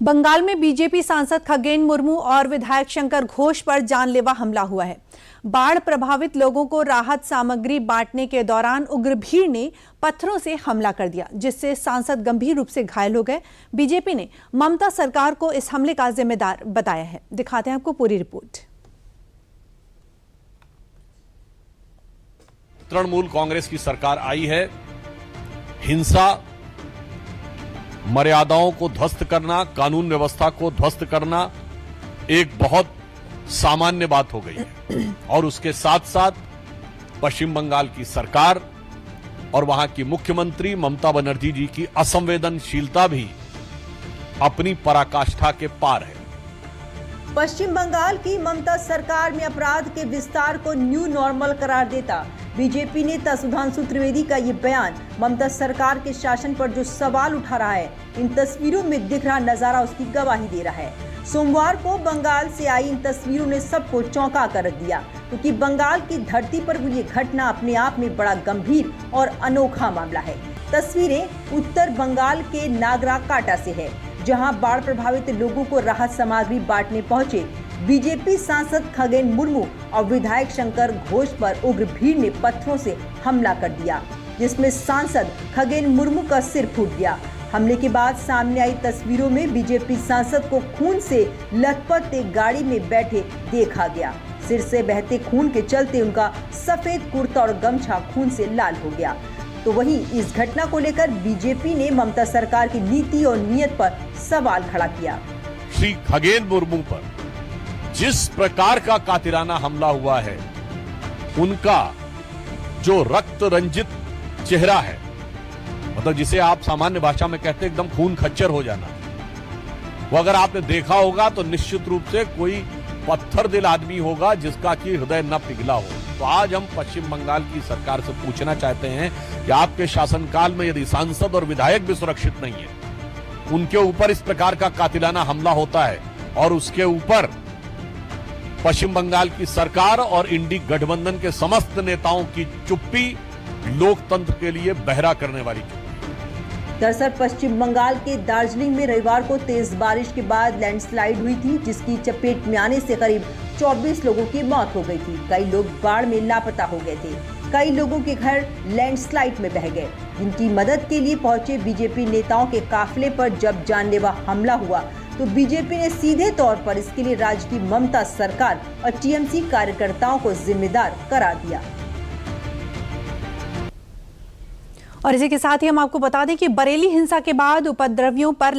बंगाल में बीजेपी सांसद खगेन मुर्मू और विधायक शंकर घोष पर जानलेवा हमला हुआ है। बाढ़ प्रभावित लोगों को राहत सामग्री बांटने के दौरान उग्र भीड़ ने पत्थरों से हमला कर दिया, जिससे सांसद गंभीर रूप से घायल हो गए। बीजेपी ने ममता सरकार को इस हमले का जिम्मेदार बताया है। दिखाते हैं आपको पूरी रिपोर्ट। तृणमूल कांग्रेस की सरकार आई है। हिंसा, मर्यादाओं को ध्वस्त करना, कानून व्यवस्था को ध्वस्त करना एक बहुत सामान्य बात हो गई है। और उसके साथ साथ पश्चिम बंगाल की सरकार और वहां की मुख्यमंत्री ममता बनर्जी जी की असंवेदनशीलता भी अपनी पराकाष्ठा के पार है। पश्चिम बंगाल की ममता सरकार में अपराध के विस्तार को न्यू नॉर्मल करार देता बीजेपी नेता सुधांशु त्रिवेदी का ये बयान ममता सरकार के शासन पर जो सवाल उठा रहा है, इन तस्वीरों में दिख रहा नजारा उसकी गवाही दे रहा है। सोमवार को बंगाल से आई इन तस्वीरों ने सबको चौंका कर रख दिया, क्योंकि बंगाल की धरती पर हुई ये घटना अपने आप में बड़ा गंभीर और अनोखा मामला है। तस्वीरें उत्तर बंगाल के नागराकाटा से है, जहां बाढ़ प्रभावित लोगों को राहत सामग्री बांटने पहुंचे बीजेपी सांसद खगेन मुर्मू और विधायक शंकर घोष पर उग्र भीड़ ने पत्थरों से हमला कर दिया, जिसमें सांसद खगेन मुर्मू का सिर फूट गया। हमले के बाद सामने आई तस्वीरों में बीजेपी सांसद को खून से लथपथ एक गाड़ी में बैठे देखा गया। सिर से बहते खून के चलते उनका सफेद कुर्ता और गमछा खून से लाल हो गया। तो वहीं इस घटना को लेकर बीजेपी ने ममता सरकार की नीति और नीयत पर सवाल खड़ा किया। श्री खगेन मुर्मू पर जिस प्रकार का कातिलाना हमला हुआ है, उनका जो रक्त रंजित चेहरा है, मतलब जिसे आप सामान्य भाषा में कहते हैं एकदम खून खच्चर हो जाना, वो अगर आपने देखा होगा तो निश्चित रूप से कोई पत्थर दिल आदमी होगा जिसका कि हृदय न पिघला हो। तो आज हम पश्चिम बंगाल की सरकार से पूछना चाहते हैं कि आपके शासनकाल में यदि सांसद और विधायक भी सुरक्षित नहीं है, उनके ऊपर इस प्रकार का कातिलाना हमला होता है और उसके ऊपर पश्चिम बंगाल की सरकार और इंडी गठबंधन के समस्त नेताओं की चुप्पी लोकतंत्र के लिए बहरा करने वाली चुप्पी। दरअसल पश्चिम बंगाल के दार्जिलिंग में रविवार को तेज बारिश के बाद लैंडस्लाइड हुई थी, जिसकी चपेट में आने से करीब 24 लोगों की मौत हो गई थी। कई लोग बाढ़ में लापता हो गए थे। कई लोगों के घर लैंडस्लाइड में बह गए। जिनकी मदद के लिए पहुंचे बीजेपी नेताओं के काफिले पर जब जानलेवा हमला हुआ, तो बीजेपी ने सीधे तौर पर इसके लिए राज्य की ममता सरकार और टीएमसी कार्यकर्ताओं को जिम्मेदार करार दिया। और इसी के साथ ही हम आपको बता दें कि बरेली हिंसा के बाद उपद्रवियों पर